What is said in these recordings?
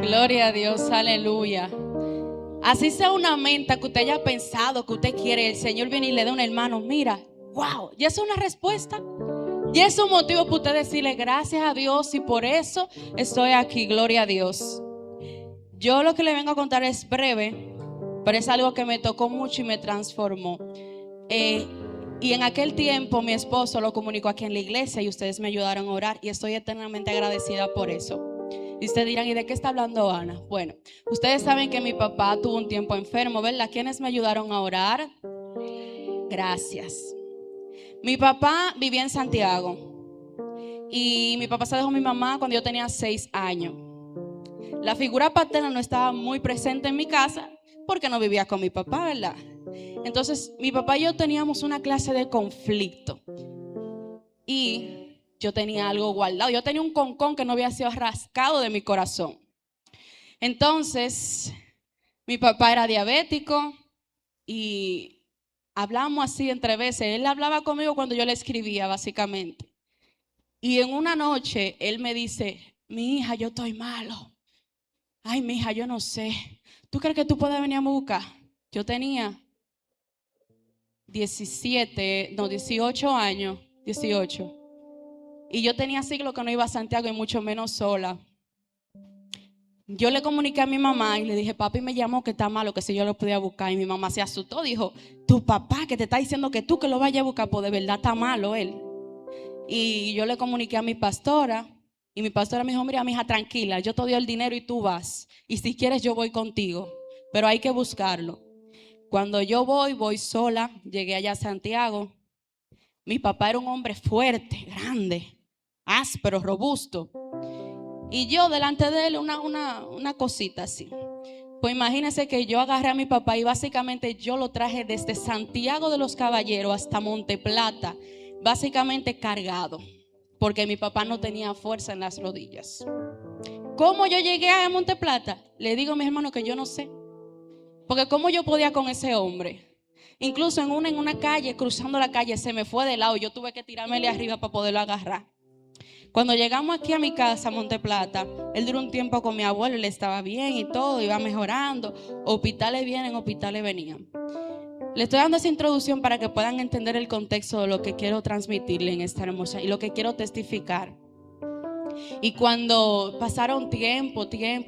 Gloria a Dios, aleluya. Así sea una menta que usted haya pensado que usted quiere, el Señor viene y le da a un hermano, mira, wow, ya es una respuesta. Y es un motivo para usted decirle gracias a Dios y por eso estoy aquí, gloria a Dios. Yo lo que le vengo a contar es breve, pero es algo que me tocó mucho y me transformó. Eh, y en aquel tiempo mi esposo lo comunicó aquí en la iglesia y ustedes me ayudaron a orar y estoy eternamente agradecida por eso. Y ustedes dirán, ¿y de qué está hablando Ana? Bueno, ustedes saben que mi papá tuvo un tiempo enfermo, ¿verdad? ¿Quiénes me ayudaron a orar? Gracias. Mi papá vivía en Santiago y mi papá se dejó a mi mamá cuando yo tenía 6 años. La figura paterna no estaba muy presente en mi casa porque no vivía con mi papá, ¿verdad? Entonces mi papá y yo teníamos una clase de conflicto y yo tenía algo guardado. Yo tenía un concón que no había sido rascado de mi corazón. Entonces mi papá era diabético y hablamos así entre veces. Él hablaba conmigo cuando yo le escribía, básicamente. Y en una noche él me dice, mi hija, yo estoy malo. Ay, mi hija, yo no sé. ¿Tú crees que tú puedes venir a buscar? Yo tenía 18 años, 18. Y yo tenía siglo que no iba a Santiago y mucho menos sola. Yo le comuniqué a mi mamá y le dije, papi me llamó que está malo, que si yo lo podía buscar. Y mi mamá se asustó, dijo, tu papá que te está diciendo que tú que lo vayas a buscar, pues de verdad está malo él. Y yo le comuniqué a mi pastora y mi pastora me dijo, mira, mi hija, tranquila, yo te doy el dinero y tú vas. Y si quieres yo voy contigo, pero hay que buscarlo. Cuando yo voy sola, llegué allá a Santiago. Mi papá era un hombre fuerte, grande, áspero, robusto. Y yo delante de él una cosita así. Pues imagínense que yo agarré a mi papá y básicamente yo lo traje desde Santiago de los Caballeros hasta Monte Plata, básicamente cargado, porque mi papá no tenía fuerza en las rodillas. ¿Cómo yo llegué a Monte Plata? Le digo a mi hermano que yo no sé, porque cómo yo podía con ese hombre. Incluso en una calle, cruzando la calle, se me fue de lado. Yo tuve que tirármele arriba para poderlo agarrar. Cuando llegamos aquí a mi casa, Monte Plata, él duró un tiempo con mi abuelo, él estaba bien y todo, iba mejorando. Hospitales vienen, hospitales venían. Le estoy dando esa introducción para que puedan entender el contexto de lo que quiero transmitirle en esta hermosa y lo que quiero testificar. Y cuando pasaron tiempo,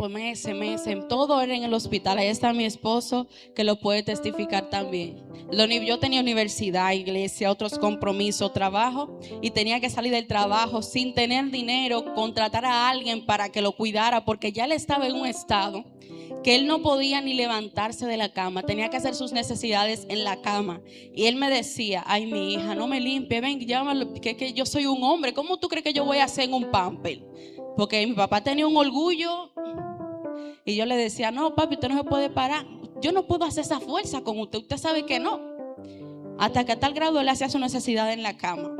meses, todo era en el hospital. Ahí está mi esposo que lo puede testificar también. Yo tenía universidad, iglesia, otros compromisos, trabajo, y tenía que salir del trabajo sin tener dinero, contratar a alguien para que lo cuidara, porque ya él estaba en un estado que él no podía ni levantarse de la cama, tenía que hacer sus necesidades en la cama. Y él me decía, ay, mi hija, no me limpie, ven, llámalo, que yo soy un hombre, ¿cómo tú crees que yo voy a hacer en un pamper? Porque mi papá tenía un orgullo. Y yo le decía, no, papi, usted no se puede parar, yo no puedo hacer esa fuerza con usted, usted sabe que no. Hasta que a tal grado él hacía su necesidad en la cama.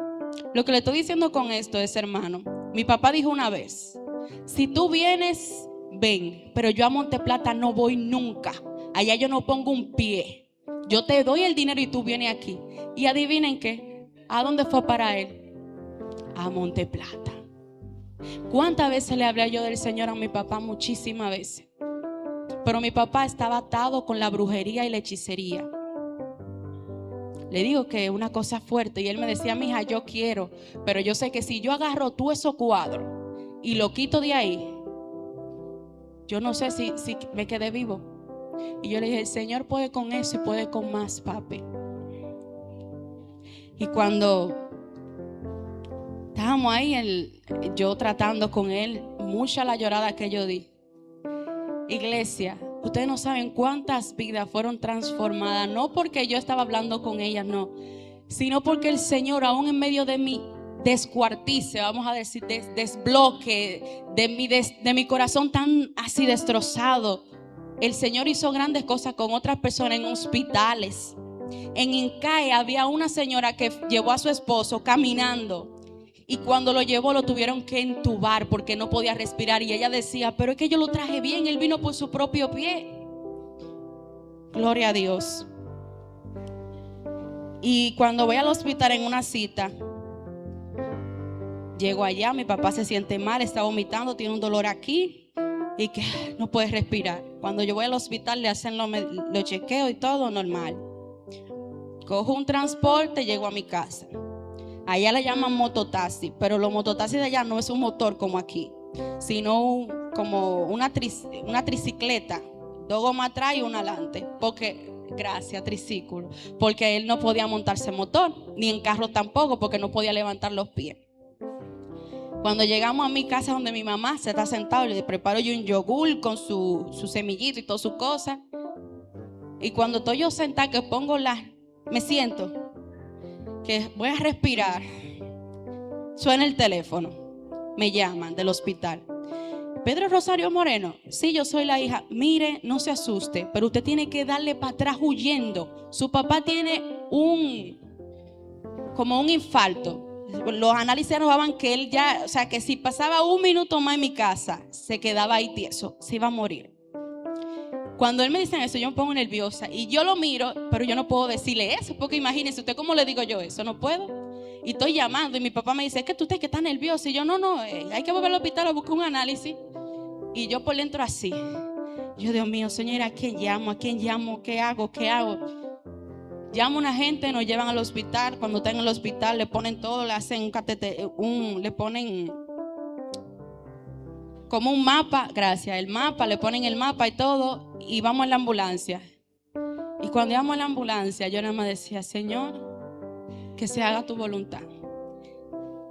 Lo que le estoy diciendo con esto es, hermano, mi papá dijo una vez, si tú vienes, ven, pero yo a Monte Plata no voy nunca. Allá yo no pongo un pie. Yo te doy el dinero y tú vienes aquí. Y adivinen qué, ¿a dónde fue para él? A Monte Plata. ¿Cuántas veces le hablé yo del Señor a mi papá? Muchísimas veces. Pero mi papá estaba atado con la brujería y la hechicería. Le digo que es una cosa fuerte. Y él me decía, mija, yo quiero, pero yo sé que si yo agarro tú esos cuadros y lo quito de ahí, yo no sé si me quedé vivo. Y yo le dije, el Señor puede con eso y puede con más, papi. Y cuando estábamos ahí, yo tratando con él, mucha la llorada que yo di. Iglesia, ustedes no saben cuántas vidas fueron transformadas, no porque yo estaba hablando con ellas, no, sino porque el Señor, aún en medio de mi descuartice, vamos a decir, desbloque de mi corazón tan así destrozado, el Señor hizo grandes cosas con otras personas en hospitales. En Incae había una señora que llevó a su esposo caminando. Y cuando lo llevó lo tuvieron que entubar porque no podía respirar. Y ella decía, pero es que yo lo traje bien, él vino por su propio pie. Gloria a Dios. Y cuando voy al hospital en una cita, llego allá, mi papá se siente mal, está vomitando, tiene un dolor aquí. y que no puede respirar. Cuando yo voy al hospital le hacen los chequeos y todo normal. Cojo un transporte, llego a mi casa. Allá le llaman mototaxi, pero los mototaxis de allá no es un motor como aquí, sino como una tricicleta, 2 gomas atrás y una adelante. Gracias, triciclo. Porque él no podía montarse en motor, ni en carro tampoco, porque no podía levantar los pies. Cuando llegamos a mi casa donde mi mamá se está sentada, le preparo yo un yogur con su semillito y todas sus cosas. Y cuando estoy yo sentada, que me siento, que voy a respirar, suena el teléfono, me llaman del hospital. Pedro Rosario Moreno, sí, yo soy la hija. Mire, no se asuste, pero usted tiene que darle para atrás huyendo. Su papá tiene como un infarto. Los análisis arrojaban que él ya, o sea, que si pasaba 1 minuto más en mi casa, se quedaba ahí tieso, se iba a morir. Cuando él me dice eso, yo me pongo nerviosa y yo lo miro, pero yo no puedo decirle eso, porque imagínense usted cómo le digo yo eso, no puedo. Y estoy llamando y mi papá me dice, es que tú que estás nervioso. Y yo, no, hay que volver al hospital a buscar un análisis. Y yo por dentro así. Yo, Dios mío, señora, ¿a quién llamo? ¿A quién llamo? ¿Qué hago? Llamo a una gente, nos llevan al hospital. Cuando están en el hospital le ponen todo, le hacen un catéter, le ponen como un mapa, gracias, el mapa, le ponen el mapa y todo. Y vamos en la ambulancia. Y cuando íbamos en la ambulancia, yo nada más decía, Señor, que se haga tu voluntad.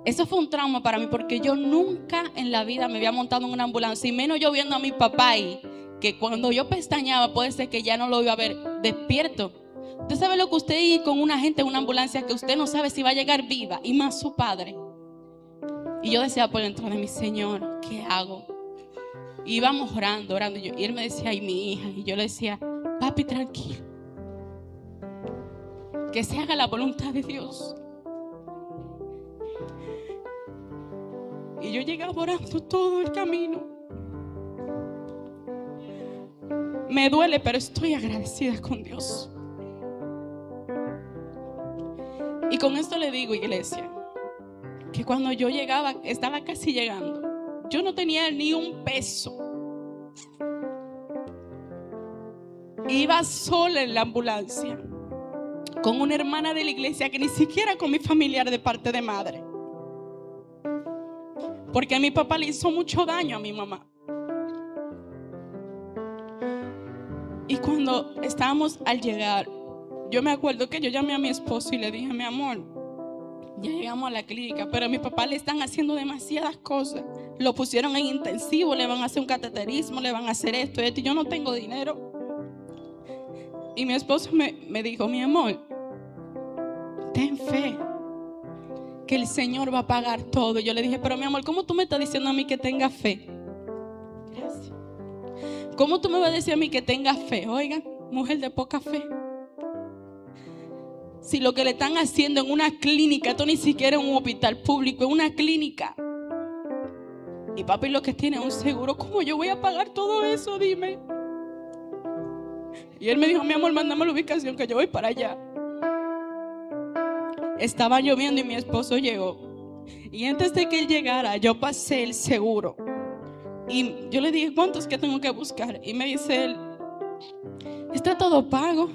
Eso fue un trauma para mí, porque yo nunca en la vida me había montado en una ambulancia, y menos yo viendo a mi papá ahí, que cuando yo pestañaba puede ser que ya no lo iba a ver despierto. Usted sabe lo que usted ir con una gente en una ambulancia que usted no sabe si va a llegar viva, y más su padre. Y yo decía por dentro de mi, Señor, ¿qué hago? Y íbamos orando, y él me decía, ay, mi hija. Y yo le decía, papi, tranquilo, que se haga la voluntad de Dios. Y yo llegaba orando todo el camino. Me duele, pero estoy agradecida con Dios. Y con esto le digo, iglesia, que cuando yo llegaba, estaba casi llegando, yo no tenía ni un peso. Iba sola en la ambulancia con una hermana de la iglesia, que ni siquiera con mi familiar de parte de madre, porque mi papá le hizo mucho daño a mi mamá. Y cuando estábamos al llegar, yo me acuerdo que yo llamé a mi esposo y le dije, mi amor, ya llegamos a la clínica, pero a mi papá le están haciendo demasiadas cosas. Lo pusieron en intensivo, le van a hacer un cateterismo, le van a hacer esto, y yo no tengo dinero. Y mi esposo me dijo, mi amor, ten fe, que el Señor va a pagar todo. Yo le dije, pero mi amor, ¿cómo tú me estás diciendo a mí que tenga fe? Gracias. ¿Cómo tú me vas a decir a mí que tenga fe? Oigan, mujer de poca fe. Si lo que le están haciendo en una clínica, esto ni siquiera es un hospital público, es una clínica. Y papi lo que tiene es un seguro. ¿Cómo yo voy a pagar todo eso? Dime. Y él me dijo, mi amor, mándame la ubicación que yo voy para allá. Estaba lloviendo y mi esposo llegó. Y antes de que él llegara, yo pasé el seguro. Y yo le dije, ¿cuántos que tengo que buscar? Y me dice él, está todo pago.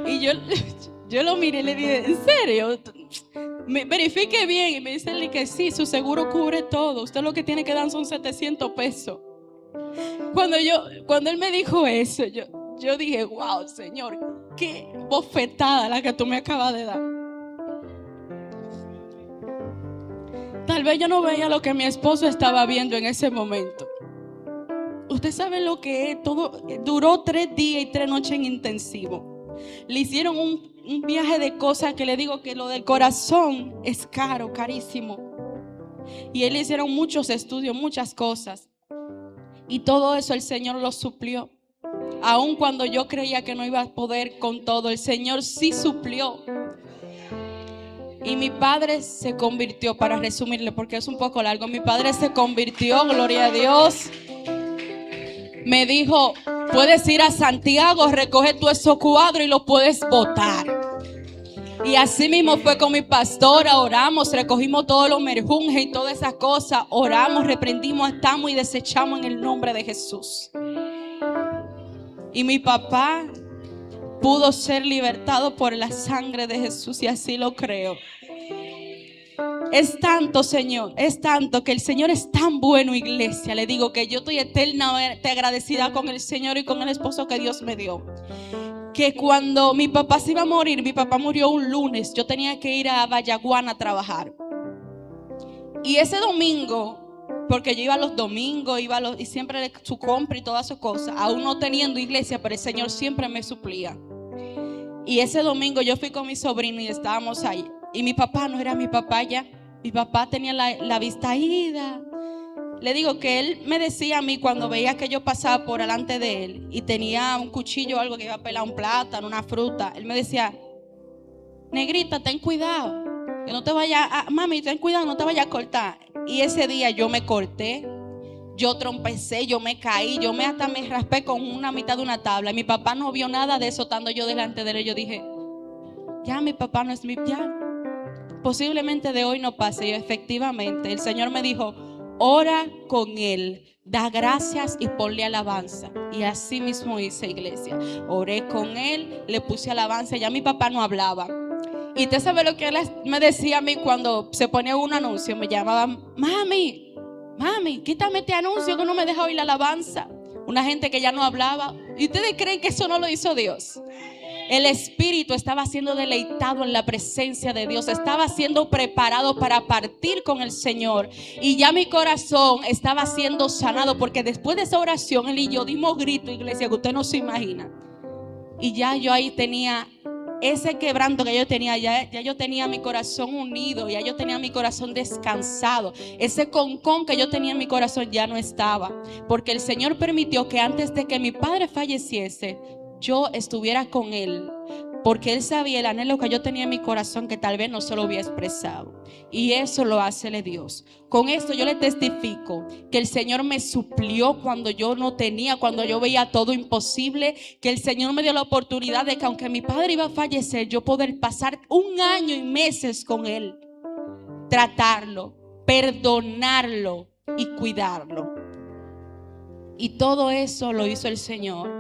Y yo lo miré y le dije, ¿en serio? Me verifique bien. Y me dice él que sí, su seguro cubre todo. Usted lo que tiene que dar son 700 pesos. Cuando él me dijo eso, yo dije, wow, Señor, qué bofetada la que tú me acabas de dar. Tal vez yo no veía lo que mi esposo estaba viendo en ese momento. Usted sabe lo que es, todo duró 3 días y 3 noches en intensivo. Le hicieron un viaje de cosas que le digo que lo del corazón es caro, carísimo. Y él le hicieron muchos estudios, muchas cosas. Y todo eso el Señor lo suplió. Aun cuando yo creía que no iba a poder con todo, el Señor sí suplió. Y mi padre se convirtió, para resumirle porque es un poco largo, mi padre se convirtió, gloria a Dios. Me dijo, puedes ir a Santiago, recoge tú esos cuadros y los puedes botar. Y así mismo fue con mi pastora. Oramos, recogimos todos los merjunjes y todas esas cosas. Oramos, reprendimos, atamos y desechamos en el nombre de Jesús. Y mi papá pudo ser libertado por la sangre de Jesús, y así lo creo. Es tanto, Señor, es tanto que el Señor es tan bueno, iglesia. Le digo que yo estoy eternamente agradecida con el Señor y con el esposo que Dios me dio. Que cuando mi papá se iba a morir, mi papá murió un lunes, yo tenía que ir a Vallaguana a trabajar. Y ese domingo, porque yo iba los domingos, y siempre su compra y todas sus cosas, aún no teniendo iglesia, pero el Señor siempre me suplía. Y ese domingo yo fui con mi sobrino y estábamos ahí. Y mi papá no era mi papá ya. Mi papá tenía la vista ida. Le digo que él me decía a mí cuando veía que yo pasaba por delante de él y tenía un cuchillo o algo que iba a pelar un plátano, una fruta. Él me decía: negrita, ten cuidado, que no te vaya mami, ten cuidado, no te vaya a cortar. Y ese día yo me corté, yo trompecé, yo me caí, hasta me raspé con una mitad de una tabla. Y mi papá no vio nada de eso, estando yo delante de él. Yo dije: ya mi papá no es ya, posiblemente de hoy no pase. Y efectivamente el Señor me dijo: ora con él, da gracias y ponle alabanza. Y así mismo hice, iglesia. Oré con él, le puse alabanza. Ya mi papá no hablaba. Y usted sabe lo que él me decía a mí cuando se ponía un anuncio. Me llamaba: mami, quítame este anuncio que no me deja oír la alabanza. Una gente que ya no hablaba. ¿Y ustedes creen que eso no lo hizo Dios? El espíritu estaba siendo deleitado en la presencia de Dios. Estaba siendo preparado para partir con el Señor. Y ya mi corazón estaba siendo sanado, porque después de esa oración él y yo dimos grito, iglesia, que usted no se imagina. Y ya yo ahí tenía ese quebranto que yo tenía. Ya yo tenía mi corazón unido. Ya yo tenía mi corazón descansado. Ese concón que yo tenía en mi corazón ya no estaba, porque el Señor permitió que antes de que mi padre falleciese, yo estuviera con él, porque él sabía el anhelo que yo tenía en mi corazón, que tal vez no se lo había expresado. Y eso lo hace Dios. Con esto yo le testifico que el Señor me suplió cuando yo no tenía, cuando yo veía todo imposible. Que el Señor me dio la oportunidad de que, aunque mi padre iba a fallecer, yo poder pasar 1 año y meses con él, tratarlo, perdonarlo y cuidarlo. Y todo eso lo hizo el Señor.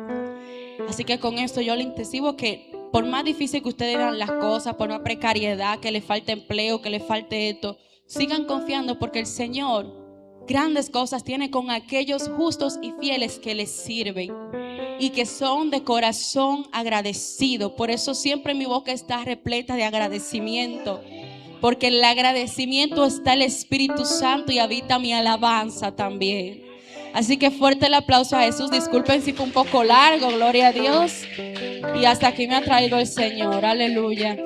Así que con esto yo le intensivo que, por más difícil que ustedes vean las cosas, por más precariedad, que le falte empleo, que le falte esto, sigan confiando, porque el Señor grandes cosas tiene con aquellos justos y fieles que les sirven y que son de corazón agradecido. Por eso siempre mi boca está repleta de agradecimiento, porque en el agradecimiento está el Espíritu Santo y habita mi alabanza también. Así que fuerte el aplauso a Jesús. Disculpen si fue un poco largo, gloria a Dios. Y hasta aquí me ha traído el Señor, aleluya.